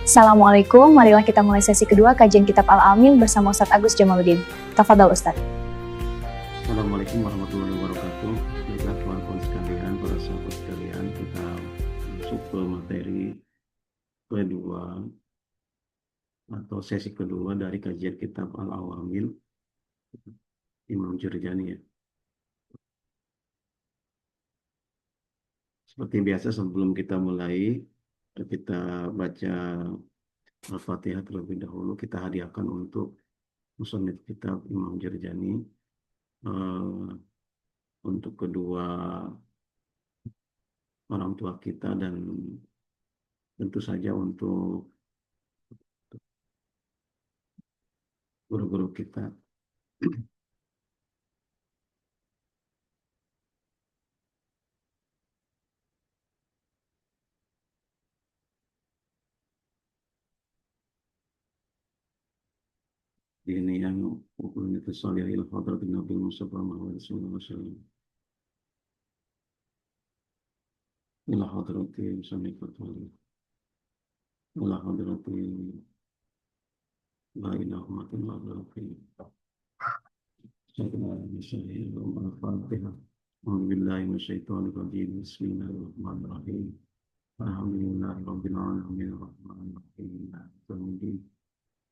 Assalamualaikum, marilah kita mulai sesi kedua kajian kitab Al-Amin bersama Ustadz Agus Jamaluddin. Tafadhal Ustadz. Assalamualaikum warahmatullahi wabarakatuh. Baiklah teman-teman sekalian, para sahabat sekalian, kita masuk ke materi kedua atau sesi kedua dari kajian kitab Al-Awamil Imam Jurjani ya. Seperti biasa sebelum kita mulai, kita baca Al-Fatihah terlebih dahulu. Kita hadiahkan untuk musannif kitab Imam Jurjani untuk kedua orang tua kita dan tentu saja untuk guru-guru kita. Ini yang ukuran itu salih ila hadratin Nabi Mustafa Muhammad sallallahu alaihi wasallam ila hadratin samiqatul ila hadratin la ilaha illallah wa hadratin sayyidina Muhammad al-Fatihah. A'udzu billahi minasyaitonir rajim. Bismillahirrahmanirrahim. Alhamdulillahirabbil alamin arrahmanir rahim maliki yaumiddin.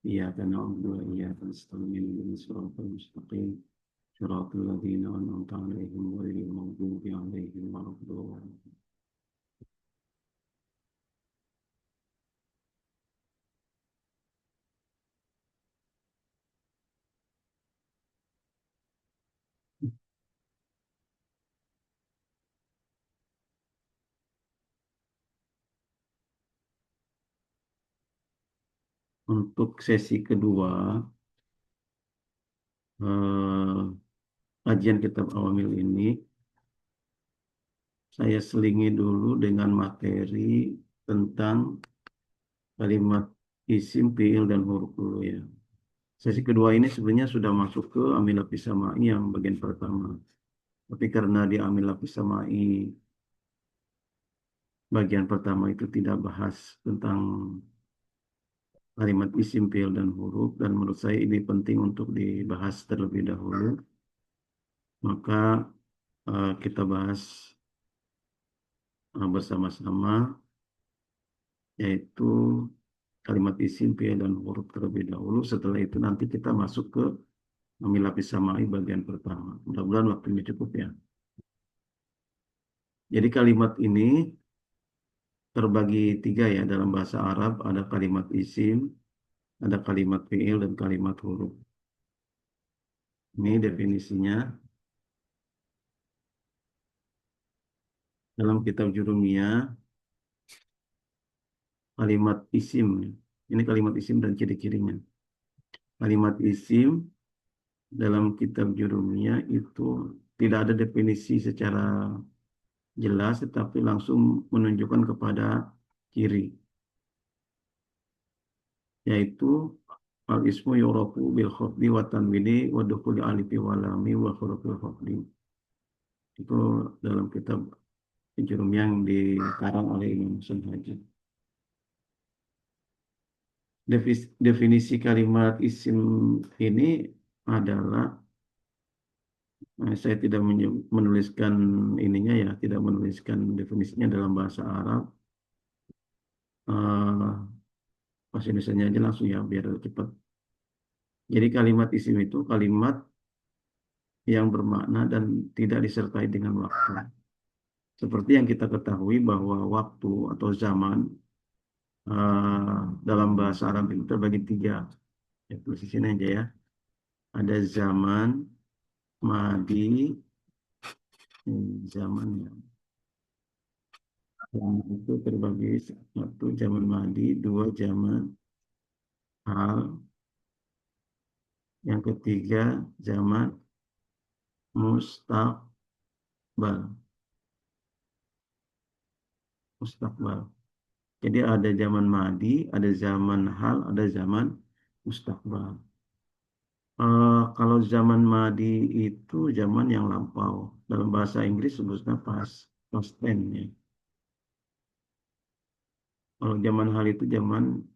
Iyyaka na'budu wa iyyaka nasta'in ihdinas siratal mustaqim siratal ladzina an'amta 'alaihim ghairil maghdubi 'alaihim waladdallin. Untuk sesi kedua kajian kitab Awamil ini saya selingi dulu dengan materi tentang kalimat isim, fiil, dan huruf dulu ya. Sesi kedua ini sebenarnya sudah masuk ke Amil Lapis Sama'i yang bagian pertama. Tapi karena di Amil Lapis Sama'i bagian pertama itu tidak bahas tentang kalimat isim, fiil, dan huruf, dan menurut saya ini penting untuk dibahas terlebih dahulu, maka kita bahas bersama-sama, yaitu kalimat isim, fiil, dan huruf terlebih dahulu. Setelah itu nanti kita masuk ke Amil Lapis Sama'i bagian pertama. Mudah-mudahan waktunya cukup ya. Jadi kalimat ini terbagi tiga ya dalam bahasa Arab. Ada kalimat isim, ada kalimat fiil, dan kalimat huruf. Ini definisinya dalam kitab Jurumiyah. Kalimat isim, ini kalimat isim dan ciri-cirinya. Kalimat isim dalam kitab Jurumiyah itu tidak ada definisi secara jelas, tetapi langsung menunjukkan kepada ciri, yaitu al-ismu yurafu bil khafdi wa tanwini wa dukhuli alifi wa lami wa hurufil khafdi. Itu dalam kitab Jurumiyah yang dikarang oleh Imam Sunhaji. Definisi kalimat isim ini adalah, saya tidak menuliskan ininya ya, tidak menuliskan definisinya dalam bahasa Arab. Bahasa Indonesianya aja langsung ya, biar cepat. Jadi kalimat isim itu kalimat yang bermakna dan tidak disertai dengan waktu. Seperti yang kita ketahui bahwa waktu atau zaman dalam bahasa Arab itu terbagi tiga. Ya, tulis di sini aja ya. Ada zaman, madi, zaman ya. Yang itu terbagi satu zaman madi, dua zaman hal, yang ketiga zaman mustaqbal. Mustaqbal. Jadi ada zaman madi, ada zaman hal, ada zaman mustaqbal. Kalau zaman madi itu zaman yang lampau. Dalam bahasa Inggris sebutnya past tense ya. Kalau zaman hal itu zaman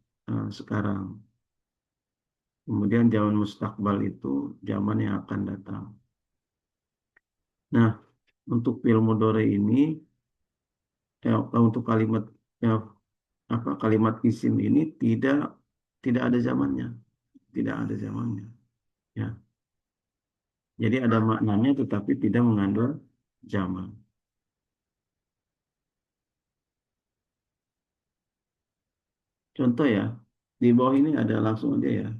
sekarang. Kemudian zaman mustakbal itu zaman yang akan datang. Nah, untuk fi'il mudhari ini, untuk kalimat ya, kalimat isim ini tidak ada zamannya, tidak ada zamannya. Ya, jadi ada maknanya tetapi tidak mengandung zaman. Contoh ya, di bawah ini ada langsung aja ya.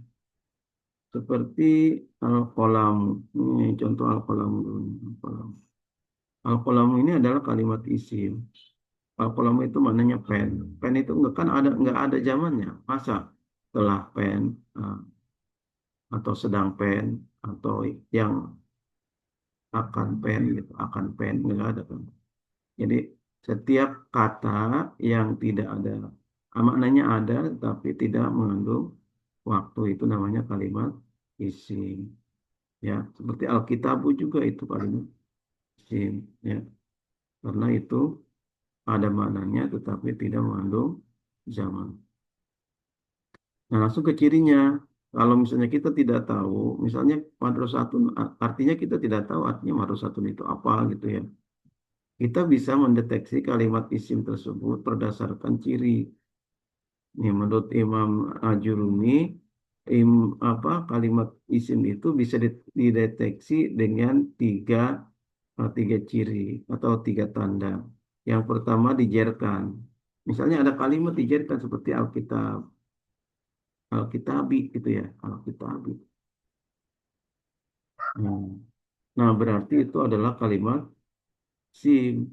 Seperti al-qalam. Ini contoh al-qalam dulu. Al-qalam. Al-qalam ini adalah kalimat isim. Al-qalam itu maknanya pen. Pen itu nggak ada zamannya. Masa setelah pen atau sedang pen atau yang akan pen gitu, akan pen nggak ada kan. Jadi setiap kata yang tidak ada maknanya ada tapi tidak mengandung waktu itu namanya kalimat isim. Ya, seperti Alkitabu juga itu kalimat isim. Ya, karena itu ada maknanya tetapi tidak mengandung zaman. Nah, langsung ke cirinya. Kalau misalnya kita tidak tahu, misalnya madrosatun, artinya kita tidak tahu artinya madrosatun itu apa gitu ya. Kita bisa mendeteksi kalimat isim tersebut berdasarkan ciri. Nih, menurut Imam Ajurumi, im, kalimat isim itu bisa dideteksi dengan tiga ciri atau tiga tanda. Yang pertama dijerkan. Misalnya ada kalimat dijerkan seperti Alkitab, Alkitabi gitu ya, Alkitabi. Hmm. Nah, berarti itu adalah kalimat sim.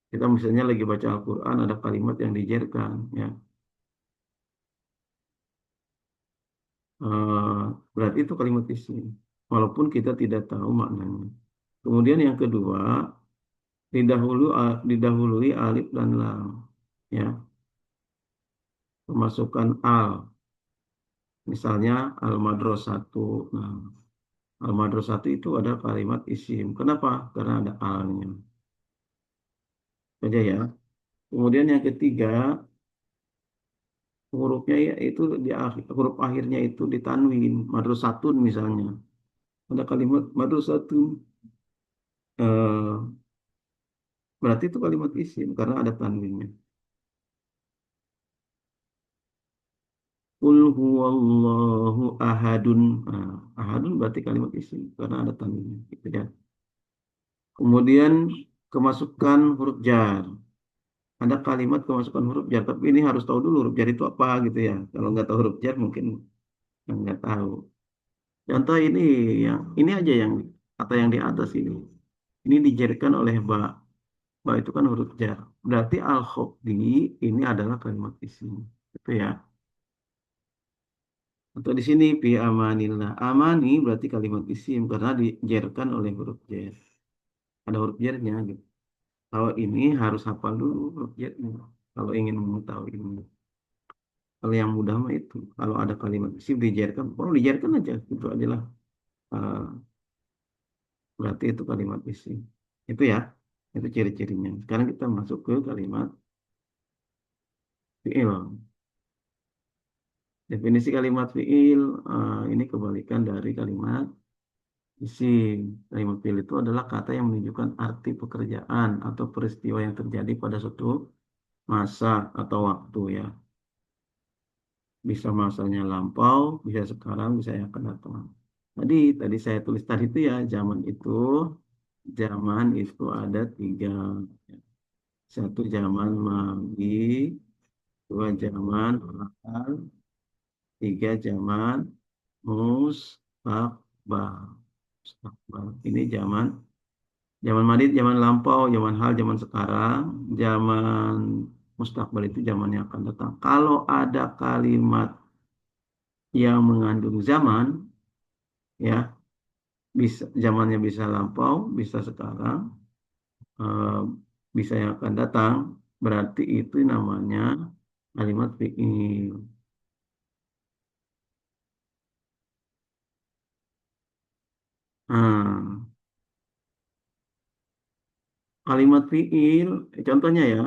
Kita misalnya lagi baca Al-Quran, ada kalimat yang dijerkan, ya. Eh, Berarti itu kalimat isim. Walaupun kita tidak tahu maknanya. Kemudian yang kedua, didahului alif dan lam, ya. Pemasukan al. Misalnya al-madrasatu. Nah, al-madrasatu itu ada kalimat isim. Kenapa? Karena ada alnya. Saja ya. Kemudian yang ketiga, hurufnya ya itu di akhir, huruf akhirnya itu ditanwin, madrasatun misalnya. Ada kalimat madrasatun, eh, berarti itu kalimat isim karena ada tanwinnya. Qul huwallahu ahadun. Nah, ahadun berarti kalimat isim karena ada tanwinnya. Gitu ya. Kemudian kemasukan huruf jar. Ada kalimat kemasukan huruf jar, tapi ini harus tahu dulu huruf jar itu apa gitu ya. Kalau nggak tahu huruf jar mungkin nggak tahu. Contoh ini aja yang kata yang di atas ini. Ini dijarkan oleh ba. Ba itu kan huruf jar. Berarti al-khofdi ini adalah kalimat isim. Itu ya. Atau di sini fi amanillah. Amani berarti kalimat isim karena dijarkan oleh huruf jar. Ada huruf jarnya gitu. Kalau ini harus hafal dulu huruf jarnya. Kalau ingin mengetahui ini. Kalau yang mudah mah itu. Kalau ada kalimat isim dijarkan, oh dijarkan aja. Itu adalah berarti itu kalimat isim. Itu ya. Itu ciri-cirinya. Sekarang kita masuk ke kalimat fi'il. Definisi kalimat fi'il ini kebalikan dari kalimat isim. Kalimat fi'il itu adalah kata yang menunjukkan arti pekerjaan atau peristiwa yang terjadi pada suatu masa atau waktu ya. Bisa masanya lampau, bisa sekarang, bisa yang akan datang. Tadi saya tulis tadi itu ya, zaman itu ada tiga. Satu zaman madi, dua zaman akal, tiga zaman mustaqbal. Mustaqbal. Ini zaman zaman madid, zaman lampau, zaman hal, zaman sekarang, zaman mustaqbal itu zaman yang akan datang. Kalau ada kalimat yang mengandung zaman, ya bisa zamannya bisa lampau, bisa sekarang, eh, bisa yang akan datang, berarti itu namanya kalimat fi'il. Nah, kalimat fi'il, contohnya ya,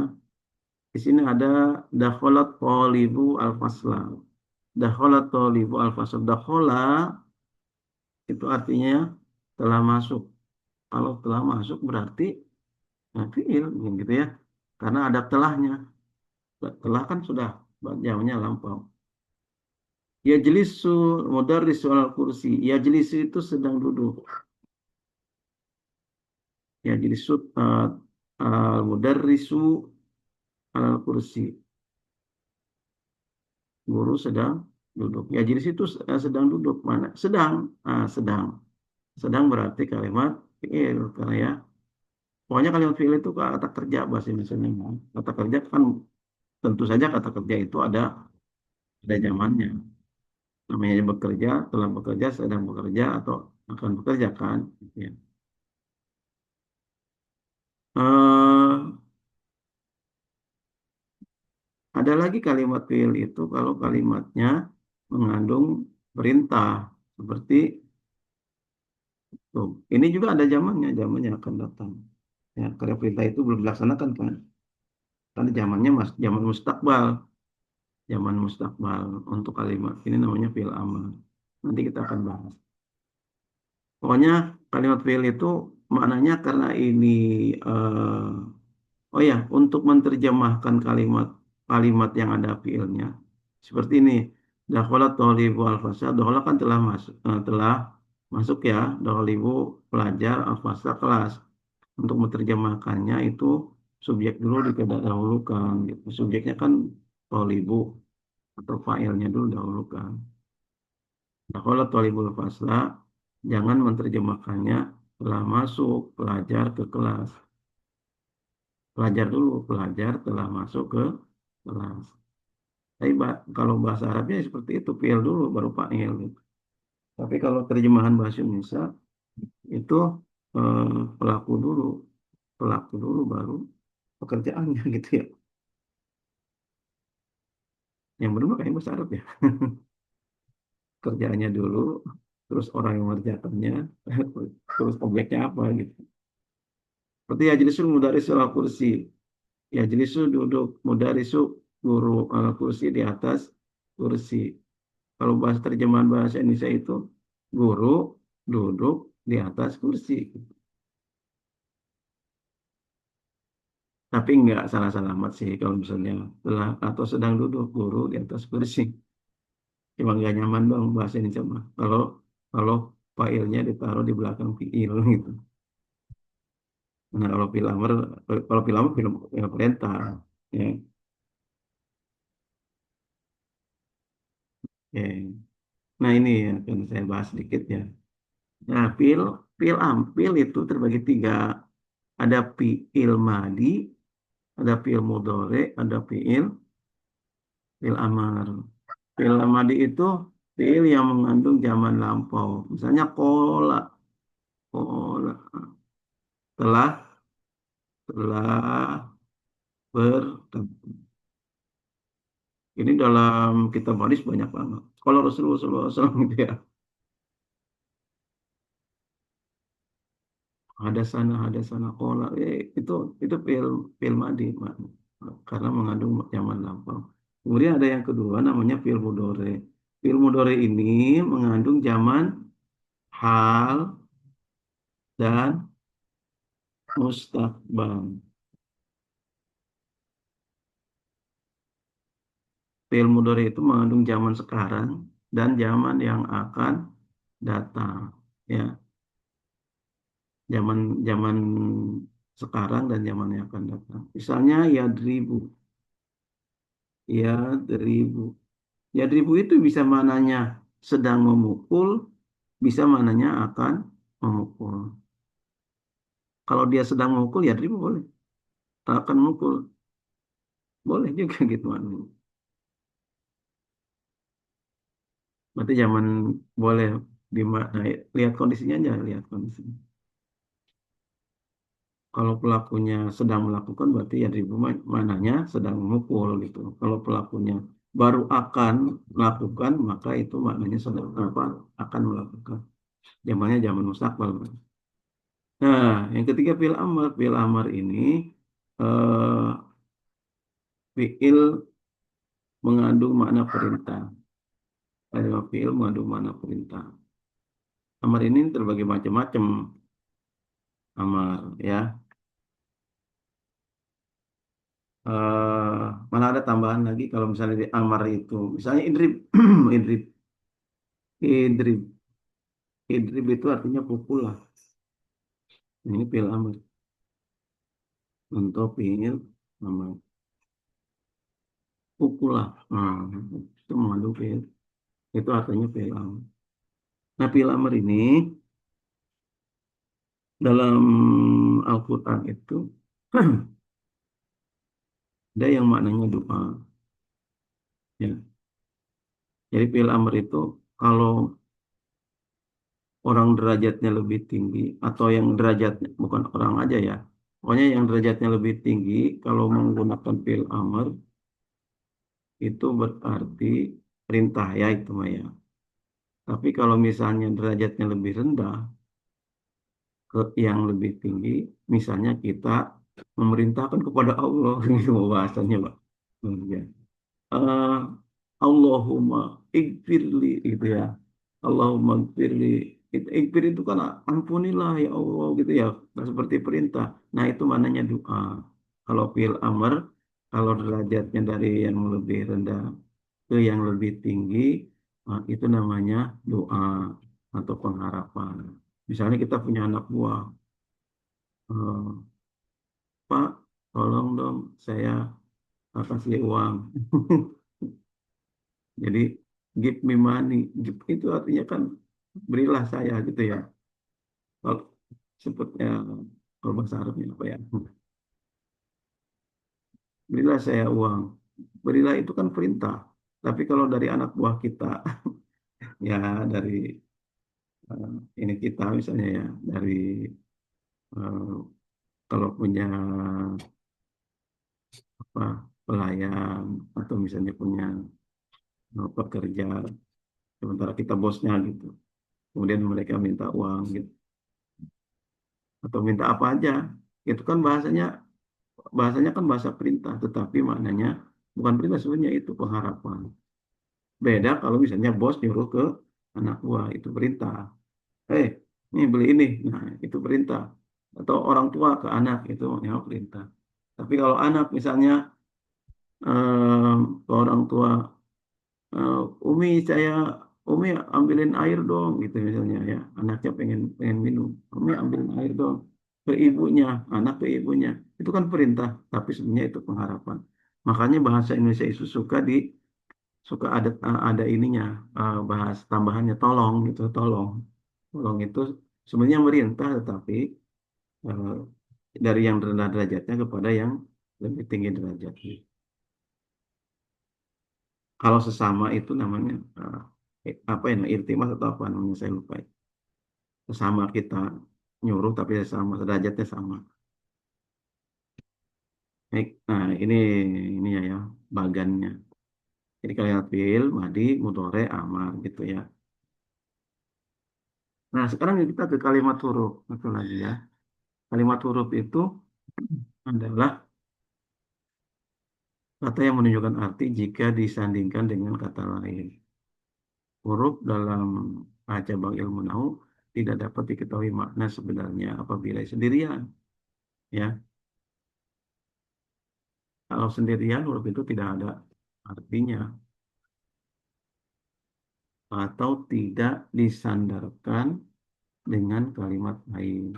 di sini ada dakholat thalibu al-fasla. Dakhala thalibu al-fasal. Dakhala itu artinya telah masuk. Kalau telah masuk berarti fiil gitu ya. Karena ada telahnya. Telah kan sudah jamnya lampau. Yajlisu mudarrisu al kursi. Yajlisu itu sedang duduk. Yajlisu al mudarrisu al kursi. Guru sedang duduk. Yajlis itu sedang duduk. Mana? Sedang. Sedang. Sedang berarti kalimat fiil. Karena ya, pokoknya kalimat fiil itu kata kerja bahasa Indonesia. Kata kerja kan tentu saja kata kerja itu ada zamannya. Namanya bekerja, telah bekerja, sedang bekerja, atau akan bekerja kan. Gitu ya. Eh, ada lagi kalimat fiil itu kalau kalimatnya mengandung perintah. Seperti tuh. Ini juga ada zamannya akan datang. Ya, karena perintah itu belum dilaksanakan kan. Karena zamannya zaman mustakbal. Zaman mustakbal untuk kalimat ini namanya fiil amr. Nanti kita akan bahas. Pokoknya kalimat fiil itu maknanya karena ini oh ya, untuk menerjemahkan kalimat yang ada fiilnya seperti ini. Dakhala thalibu al-fasal. Dakhala kan telah masuk ya. Thalibu pelajar al-fasal kelas. Untuk menerjemahkannya itu subjek dulu didahulukan gitu. Subjeknya kan thalibu atau fa'ilnya dulu dahulukan. Dakhala thalibul fasla, jangan menerjemahkannya telah masuk pelajar ke kelas. Pelajar dulu, pelajar telah masuk ke kelas. Tapi kalau bahasa Arabnya seperti itu, fi'il dulu baru fa'il gitu. Tapi kalau terjemahan bahasa Indonesia itu pelaku dulu, pelaku dulu baru pekerjaannya gitu ya. Yang benar kayak bahasa Arab ya. Kerjaannya dulu, terus orang yang mengerjakannya, terus objeknya apa gitu. Seperti yajlisul mudarisu ala kursi. Yajlisu duduk, mudarisu guru ala kursi di atas kursi. Kalau bahasa terjemahan bahasa Indonesia itu guru duduk di atas kursi. Tapi nggak salah alamat sih kalau misalnya telah atau sedang duduk guru di atas kursi. Cuma nggak nyaman dong bahasa Indonesia mah. Kalau failnya ditaruh di belakang fiil gitu. Nah kalau film amr film perintah. Ya, ya. Nah ini ya akan saya bahas sedikit ya. Nah, pil itu terbagi tiga. Ada fiil madi, ada fiil mudhari, ada fiil amar. Fiil madi itu fiil yang mengandung zaman lampau. Misalnya kola, kola telah telah bertemu. Ini dalam kitab hadis banyak banget. Kalau Rasulullah SAW gitu ya. Ada sana kola. Itu fiil madi, Mak. Karena mengandung zaman lampau. Kemudian ada yang kedua namanya fiil mudhari. Fiil mudhari ini mengandung zaman hal dan mustakbal. Fiil mudhari itu mengandung zaman sekarang dan zaman yang akan datang. Ya, zaman zaman sekarang dan zaman yang akan datang. Misalnya yadribu. Yadribu itu bisa mananya sedang memukul, bisa mananya akan memukul. Kalau dia sedang memukul, yadribu boleh. Akan memukul, boleh juga gitu maknanya. Berarti zaman boleh lihat kondisinya aja, lihat kondisinya. Kalau pelakunya sedang melakukan, berarti yadribu mananya sedang memukul gitu. Kalau pelakunya baru akan melakukan, maka itu maknanya sedang apa? Akan melakukan. Zamannya zaman mustakbal. Nah, yang ketiga fi'il amr. Fi'il amr ini eh, fi'il mengandung makna perintah. Ada fi'il mengandung makna perintah. Amar ini terbagi macam-macam. Amar ya. Mana ada tambahan lagi kalau misalnya di amar itu, misalnya idrib, idrib, idrib, idrib itu artinya pukul lah. Ini fi'il amar. Untuk fi'il amar, pukul lah. Nah, itu mengandung fi'il. Itu artinya fi'il amar. Nah, fi'il amar ini dalam Al-Quran itu ada yang maknanya doa. Ya. Jadi fi'il amr itu kalau orang derajatnya lebih tinggi atau yang derajatnya bukan orang aja ya. Pokoknya yang derajatnya lebih tinggi kalau menggunakan fi'il amr itu berarti perintah ya itu mah ya. Tapi kalau misalnya derajatnya lebih rendah ke yang lebih tinggi, misalnya kita memerintahkan kepada Allah gitu bahasanya, Pak. Ya. eh, Allahumma ighfirli gitu ya. Allahumma ighfirli. Ighfir itu kan ampunilah ya Allah gitu ya. Nah, seperti perintah. Nah, itu maknanya doa. Kalau fi'il amr, kalau derajatnya dari yang lebih rendah ke yang lebih tinggi, itu namanya doa atau pengharapan. Misalnya kita punya anak buah, eh, Pak, tolong dong saya kasih uang. Jadi give me money, give itu artinya kan berilah saya gitu ya. Kalau sebutnya kalau bahasa Arabnya apa ya? Berilah saya uang. Berilah itu kan perintah. Tapi kalau dari anak buah kita, ya dari eh, ini kita misalnya ya, dari eh, kalau punya apa pelayan atau misalnya punya pekerja, sementara kita bosnya gitu. Kemudian mereka minta uang gitu atau minta apa aja. Itu kan bahasanya kan bahasa perintah, tetapi maknanya bukan perintah sebenarnya itu pengharapan. Beda kalau misalnya bos nyuruh ke anak buah itu perintah. Eh, ini beli ini, nah itu perintah. Atau orang tua ke anak itu maknanya perintah. Tapi kalau anak misalnya ke orang tua, eh, Umi saya, Umi ambilin air dong gitu misalnya ya, anaknya pengen pengen minum, Umi ambilin air dong ke ibunya, anak ke ibunya, itu kan perintah, tapi sebenarnya itu pengharapan. Makanya bahasa Indonesia itu suka ada ininya, bahas tambahannya tolong gitu, tolong, tolong itu sebenarnya merintah, tetapi eh, dari yang rendah derajatnya kepada yang lebih tinggi derajatnya. Kalau sesama itu namanya apa ya, irtimas atau apa namanya saya lupa. Sesama kita nyuruh tapi sesama derajatnya sama. Baik, nah ini ya bagannya. Jadi kalimat fi'il, madi, mudhore, amar gitu ya. Nah sekarang kita ke kalimat huruf itu lagi ya. Kalimat huruf itu adalah kata yang menunjukkan arti jika disandingkan dengan kata lain. Huruf dalam cabang ilmu nahu tidak dapat diketahui makna sebenarnya apabila sendirian. Ya, kalau sendirian huruf itu tidak ada artinya atau tidak disandarkan dengan kalimat lain.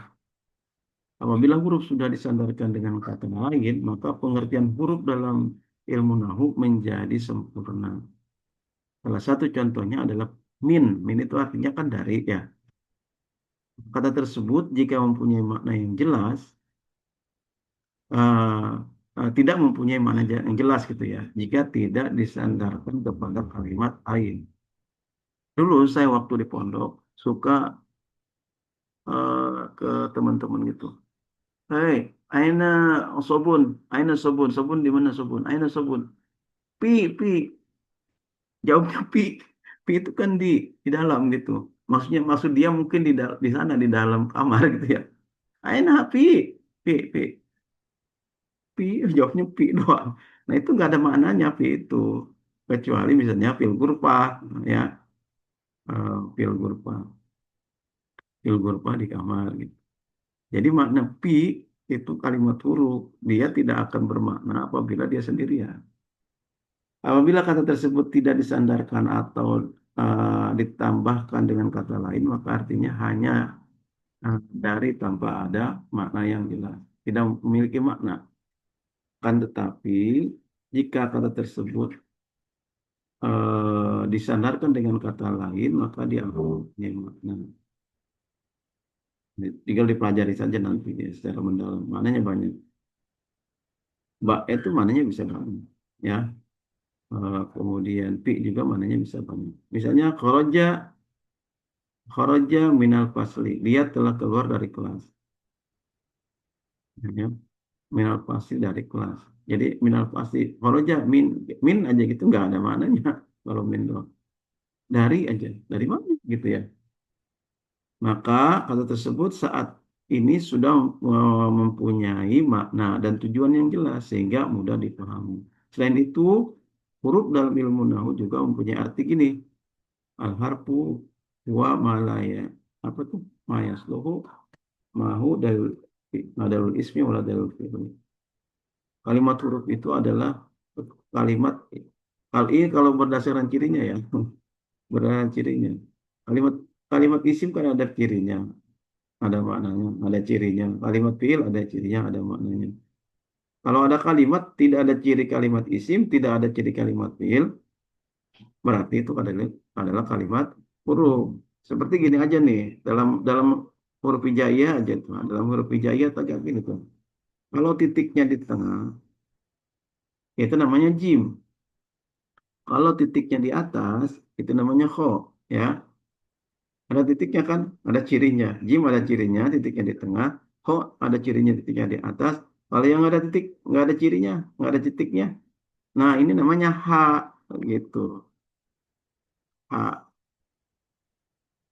Apabila huruf sudah disandarkan dengan kata lain, maka pengertian huruf dalam ilmu nahu menjadi sempurna. Salah satu contohnya adalah min. Min itu artinya kan dari ya. Kata tersebut jika mempunyai makna yang jelas, eh, tidak mempunyai makna yang jelas gitu ya. Jika tidak disandarkan kepada kalimat lain. Dulu saya waktu di pondok suka ke teman-teman gitu. Hei, aina sobun, aina sobun, sobun di mana sobun, aina sobun. Pi, pi, jawabnya pi, pi itu kan di dalam gitu. Maksudnya maksud dia mungkin di sana di dalam kamar gitu ya. Aina pi, pi, pi, pi, jawabnya pi doang. Nah itu nggak ada maknanya pi itu, kecuali misalnya fil kurpa, ya. fil ghurfa, di kamar gitu. Jadi makna pi itu kalimat huruf, dia tidak akan bermakna apabila dia sendirian. Apabila kata tersebut tidak disandarkan atau ditambahkan dengan kata lain, maka artinya hanya dari tanpa ada makna yang jelas, tidak memiliki makna. Kan tetapi jika kata tersebut disandarkan dengan kata lain, maka dia punya makna. Tinggal dipelajari saja nanti ya, secara mendalam. Maknanya banyak. Ba itu maknanya bisa banyak. Ya. Kemudian pi juga maknanya bisa banyak. Misalnya kharaja minal fasli. Dia telah keluar dari kelas. Ya. Minal fasli dari kelas. Jadi minal fasli. Kharaja min aja gitu nggak ada maknanya kalau min doang. Dari aja. Dari mana gitu ya. Maka kata tersebut saat ini sudah mempunyai makna dan tujuan yang jelas sehingga mudah dipahami. Selain itu, huruf dalam ilmu nahu juga mempunyai arti gini. Al-harfu wa malaya. Apa tuh? Mayasluhu mahu dalil ismi wala dalil fi'li. Kalimat huruf itu adalah kalimat hal ini kalau berdasarkan cirinya ya. Berdasarkan cirinya. Kalimat kalimat isim kan ada cirinya. Ada maknanya, ada cirinya. Kalimat fiil ada cirinya, ada maknanya. Kalau ada kalimat, tidak ada ciri kalimat isim, tidak ada ciri kalimat fiil, berarti itu adalah kalimat huruf. Seperti gini aja nih, dalam dalam huruf hijaiyah aja tuh. Dalam huruf hijaiyah tegak gini tuh. Kalau titiknya di tengah, itu namanya jim. Kalau titiknya di atas, itu namanya kho. Ya, ada titiknya kan, ada cirinya. Jim ada cirinya, titiknya di tengah. Kho ada cirinya, titiknya di atas. Kalau yang ada titik, nggak ada cirinya, nggak ada titiknya. Nah, ini namanya ha, gitu. Ha,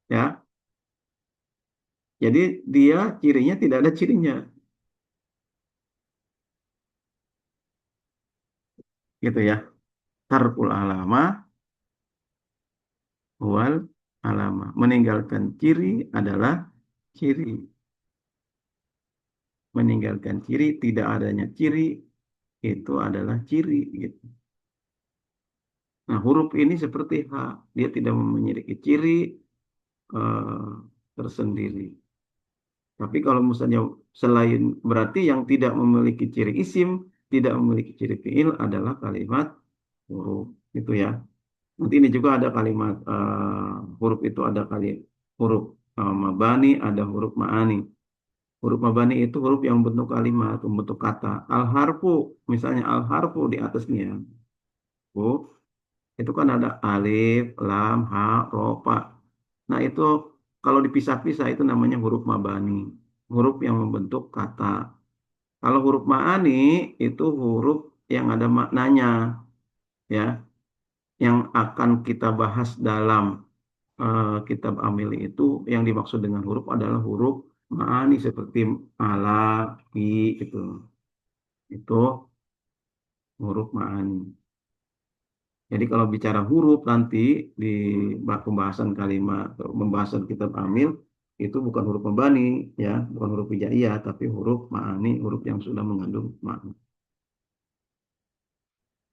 ya. Jadi dia cirinya tidak ada cirinya, gitu ya. Tarkul alama, wal alama. Meninggalkan ciri adalah ciri. Meninggalkan ciri, tidak adanya ciri, itu adalah ciri, gitu. Nah, huruf ini seperti H. Dia tidak memiliki ciri eh, tersendiri. Tapi kalau misalnya selain berarti yang tidak memiliki ciri isim, tidak memiliki ciri fiil adalah kalimat huruf. Itu ya. Nanti ini juga ada kalimat huruf itu ada kali huruf mabani, ada huruf ma'ani. Huruf mabani itu huruf yang membentuk kalimat, membentuk kata. Al-harfu, misalnya al-harfu di atasnya. Oh, itu kan ada alif, lam, ha, ro, pa. Nah, itu kalau dipisah-pisah itu namanya huruf mabani. Huruf yang membentuk kata. Kalau huruf ma'ani itu huruf yang ada maknanya, ya, yang akan kita bahas dalam kitab amil itu yang dimaksud dengan huruf adalah huruf ma'ani seperti ala, fi, itu. Itu huruf ma'ani. Jadi kalau bicara huruf nanti di pembahasan kalimat atau pembahasan kitab amil itu bukan huruf mabani ya, bukan huruf hijaiyah tapi huruf ma'ani, huruf yang sudah mengandung makna.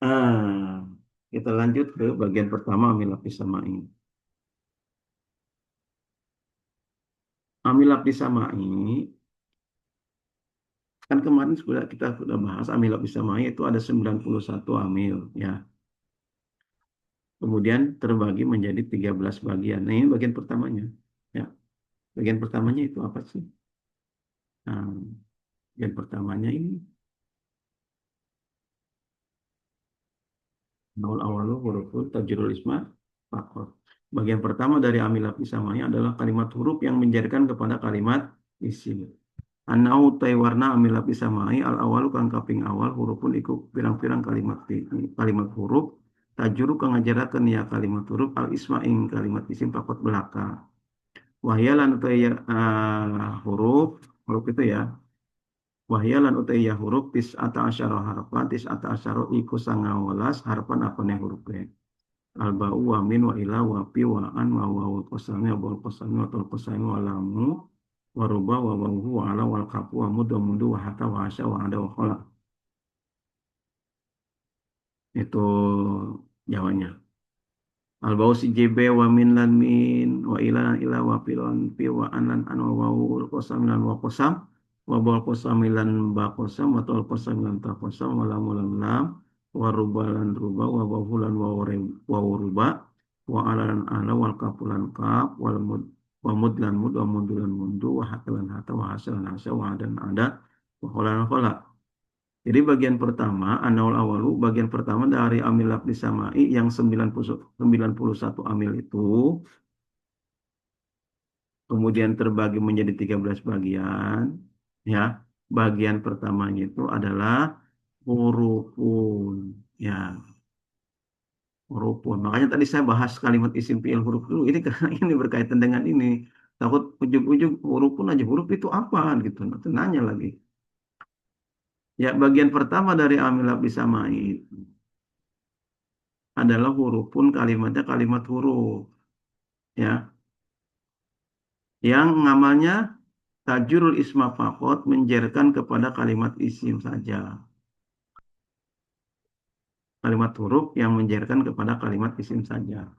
Ah, kita lanjut ke bagian pertama amil lapis samai. Amil lapis samai kan kemarin kita sudah bahas amil lapis samai itu ada 91 amil ya. Kemudian terbagi menjadi 13 bagian. Nah, ini bagian pertamanya. Ya, bagian pertamanya itu apa sih? Nah, bagian pertamanya ini awal awalu huruful tajrul isma fakor. Bagian pertama dari amilah pisamanya adalah kalimat huruf yang menjadikan kepada kalimat isim. Anau warna amilah pisamai al awalu kang kaping awal hurufun ikut pirang-pirang kalimat huruf tajuru kang ngajarakeun ya kalimat huruf al isma ing kalimat isim fakot belaka. Wahyalan utai huruf huruf itu ya. Wahyalan utai ya huruf tis ata asyara harapan tis ata asyara iku sangawalas harapan apa nih hurufnya. Alba'u wa min wa ila wa fi wa an wa wa qasami wa bol qasami wa tol qasami wa lamu wa ruba wa wahu wa ala wal kafu wa mud wa mundu wa hatta wa asya wa ada wa khala. Itu Jawanya. Albau si JB wa min lan min wa ila lan ila wa fi lan fi wa an lan an wa wahu qasam lan wa qasam wa bol qasam lan ba qasam wa tol qasam lan ta qasam wa lamu lan lam wa ruba lan ruba wa wahu lan wa ruba wa ala lan ala wal kafu lan kaf wal mud wa mud lan mud wa mundu lan mundu wa hatta lan hatta wa hasal lan hasya wa adan ada wa khola lan khola. Jadi bagian pertama, anaul awalu, bagian pertama dari amil lafzi samai yang 91 amil itu, kemudian terbagi menjadi 13 bagian, ya. Bagian pertamanya itu adalah hurufun, ya, hurufun. Makanya tadi saya bahas kalimat isim fi'il huruf dulu, ini karena ini berkaitan dengan ini. Takut ujung-ujung hurufun aja, huruf itu apa gitu, nanti nanya lagi. Ya, bagian pertama dari amil lafzi samai adalah hurufun kalimatnya kalimat huruf ya yang ngamalnya tajurul isma faqat menjerkan kepada kalimat isim saja, kalimat huruf yang menjerkan kepada kalimat isim saja.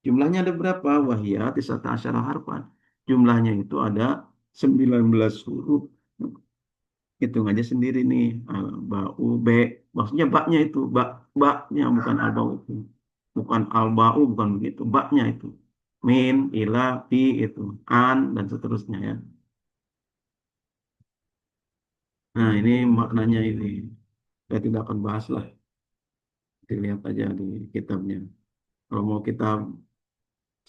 Jumlahnya ada berapa? Wahia tisata asyara harfan. Jumlahnya itu ada 19 huruf. Hitung aja sendiri nih. Ba'u, be. Maksudnya baknya itu. Baknya bukan al-ba'u. Bukan al-ba'u, bukan begitu. Baknya itu. Min, ila, fi, itu. An, dan seterusnya ya. Nah, ini maknanya ini. Saya tidak akan bahas lah. Dilihat aja di kitabnya. Kalau mau kitab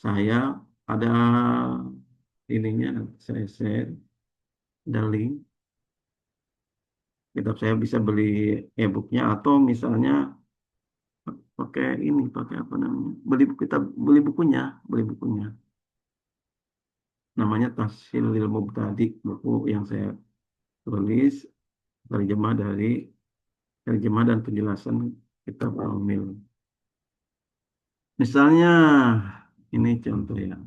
saya, ada ininya. Saya share. Ada link. Kitab saya bisa beli e-booknya. Atau misalnya pakai ini, pakai apa namanya? Kita beli bukunya. Beli bukunya. Namanya Tashilil Mubtadi. Buku yang saya tulis. Terjemah dari terjemah dan penjelasan kitab Al-Mil. Misalnya, ini contoh ya.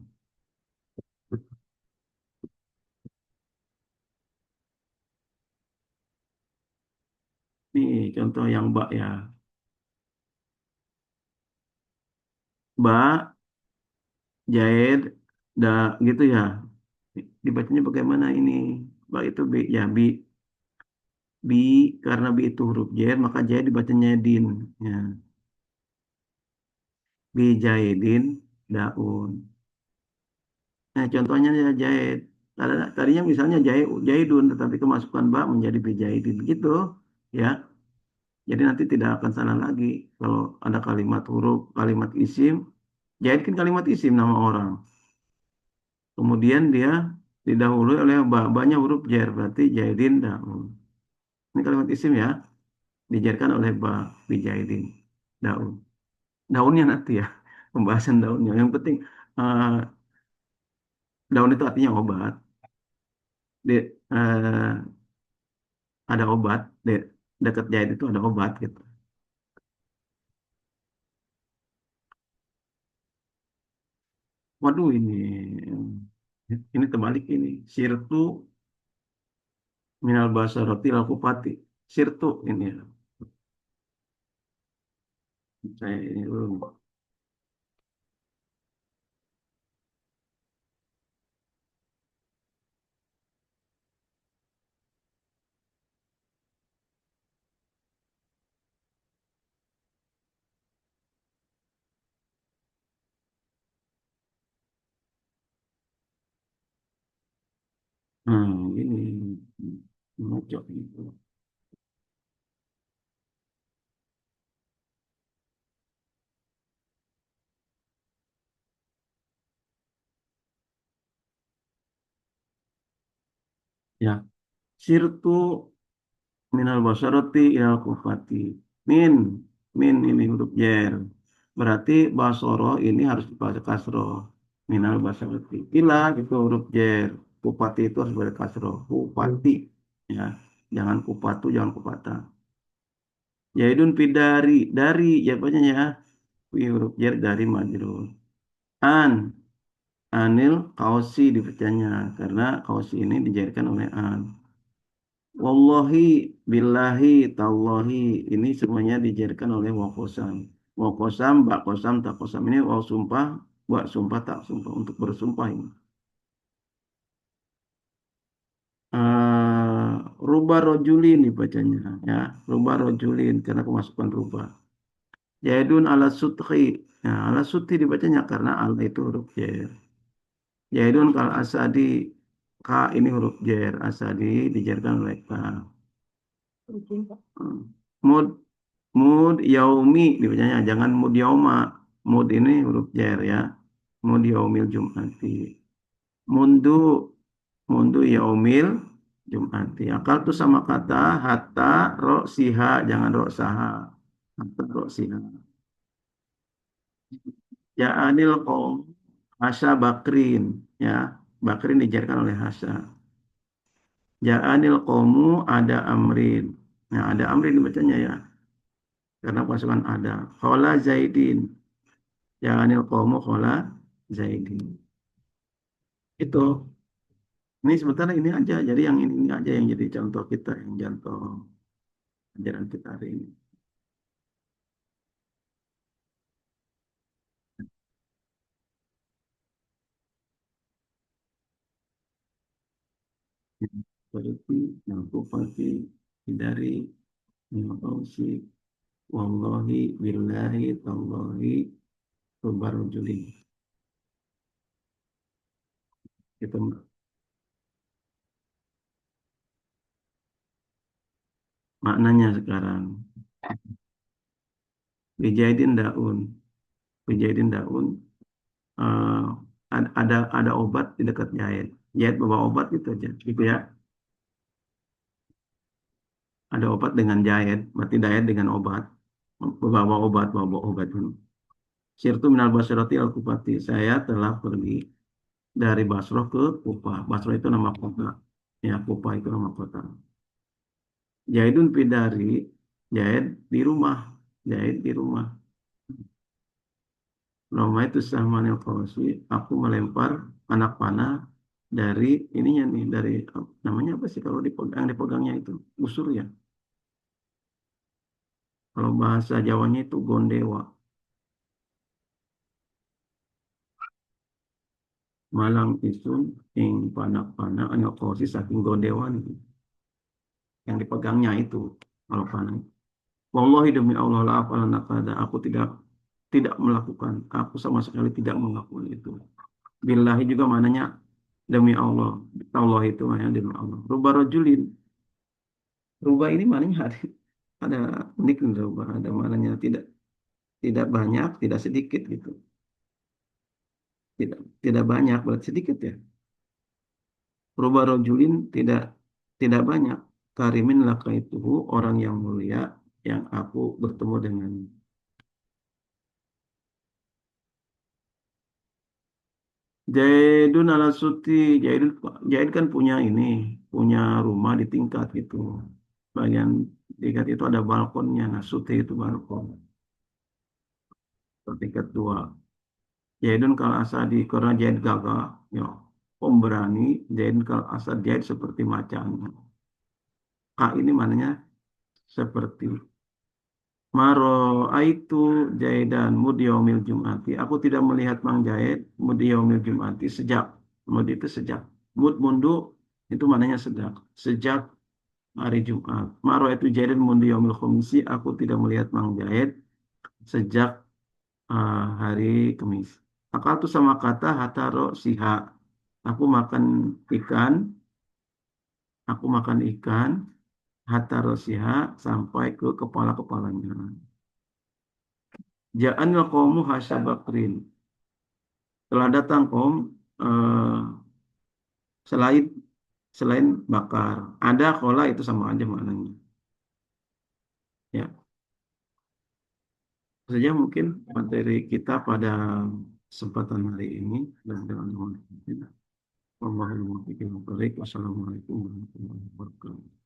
Ini contoh yang bak ya. Ba, Jaid, da, gitu ya. Dibacanya bagaimana ini? Ba itu B, ya B. B, karena B itu huruf J, maka Jaid dibacanya Din. Ya. B, Jaidin, daun. Nah, contohnya ya Jaid. Tadinya misalnya Jaidun, tetapi kemasukan ba menjadi B, Jaidin. Gitu, ya. Jadi nanti tidak akan salah lagi. Kalau ada kalimat huruf, kalimat isim, Jaid kan kalimat isim nama orang. Kemudian dia didahului oleh banyak huruf jar, berarti Jaidin daun. Ini kalimat isim ya, dijarkan oleh Bijaidin daun. Daunnya nanti ya, pembahasan daunnya. Yang penting eh, daun itu artinya obat. Eh, ada obat, dekat Jaid itu ada obat gitu. Waduh ini terbalik ini. Sirtu minal basarati lakupati. Sirtu ini ya. Saya ini dulu. Nah, ini ngocok gitu. Ya, sirtu minal basarati ilal kufati. Min, min ini huruf jer. Berarti basoro ini harus dibaca kasroh. Minal basarati. Ila itu huruf jer. Kupati itu harus dibaca kasroh. Kupati. Ya, jangan kupatu, jangan kupata. Jaidun pidari. Dari, ya bacanya ya. Fi huruf jar dari majrur. An, anil kausi dibacanya karena kausi ini dijarkan oleh an. Wallahi, billahi, tallahi ini semuanya dijarkan oleh wakosam. Wakosam, bak kosam, tak kosam ini waw sumpah, bak sumpah, tak sumpah untuk bersumpah ini. Eh, Ruba rojulin dibacanya ya, ruba rojulin karena kemasukan ruba. Jaidun ala sutri. Nah, ala sutri dibacanya karena ala itu huruf jar. Jaidun kal asadi. Ka ini huruf jar. Asadi dijarkan oleh ka. Hmm. Mud, mud yaumi dibacanya. Jangan mud yauma. Mud ini huruf jar ya. Mud yaumil jum'ati. Mundu, mundu yaumil jum'ati. Akal tuh sama kata hatta ro siha. Jangan ro saha. Hatta ro siha. Ya anil qaum Hasya Bakrin ya. Bakrin dijarkan oleh Hasya. Ja'anil qaumu ada amrin. Nah, ada amrin dibacanya ya. Karena pasukan ada. Khola Zaidin. Ja'anil qaumu khola Zaidin. Itu. Ini sementara ini aja. Jadi yang ini aja yang jadi contoh kita. Yang contoh ajaran kita hari ini. Seperti yang kufati dari yang kausi. Wallahi billahi tallahi rubarujulin. Itu maknanya sekarang. Wijaidin daun. Wijaidin daun. eh, ada obat di dekat jahit. Jahit bawa obat itu aja. Gitu ya. Ada obat dengan jahit. Berarti jahit dengan obat. Bawa obat, bawa obat. Sirtu minal basrati al kufati. Saya telah pergi dari Basroh ke Kufah. Basroh itu nama kota. Ya, Kufah itu nama kota. Jahidun pidari. Jahit di rumah. Jahit di rumah. Lama itu sahmanil kawasi, aku melempar anak panah dari ininya nih, dari namanya apa sih kalau dipegang dipegangnya itu busur ya. Kalau bahasa Jawanya itu gondewa. Malang isun ing panah-panah anak kawasi saking gondewa nih. Yang dipegangnya itu kalau panah. Wallahi demi Allah la afalanna kada. Aku tidak tidak melakukan. Aku sama sekali tidak melakukan itu. Billahi juga mananya demi Allah. Allah itu maknanya demi Allah. Rubarojulin. Rubah ini maknanya ada unik nih rubah, ada maknanya tidak tidak banyak, tidak sedikit gitu. Tidak tidak banyak, berarti sedikit ya. Rubah rojulin tidak tidak banyak. Karimin laka itu orang yang mulia yang aku bertemu dengan. Jaidun ala suti, Jaid kan punya ini, punya rumah di tingkat gitu. Bagian tingkat itu ada balkonnya, nah suti itu balkon, tingkat dua. Zaidun kal asadi karena Zaid gagah, ya, pemberani. Zaidun kal asad Zaid seperti macan. Ka ini maknanya seperti. Maro aitu Zaidan mudiyomil jumati. Aku tidak melihat Mang Zaid mudiyomil jumati sejak. Mud itu sejak. Mud mundu itu maknanya sejak. Sejak hari Jumat. Maro itu Zaidan mudiyomil khumisi. Aku tidak melihat Mang Zaid sejak hari Kamis. Akal tuh sama kata hataro siha. Aku makan ikan, aku makan ikan, hataro siha sampai ke kepala-kepalanya. Ja'an wa qawmu hasyabakrin. Telah datang kaum eh, selain selain bakar. Ada kola itu sama aja maknanya. Ya, saja mungkin materi kita pada kesempatan hari ini dan dengan Wassalamualaikum warahmatullahi wabarakatuh.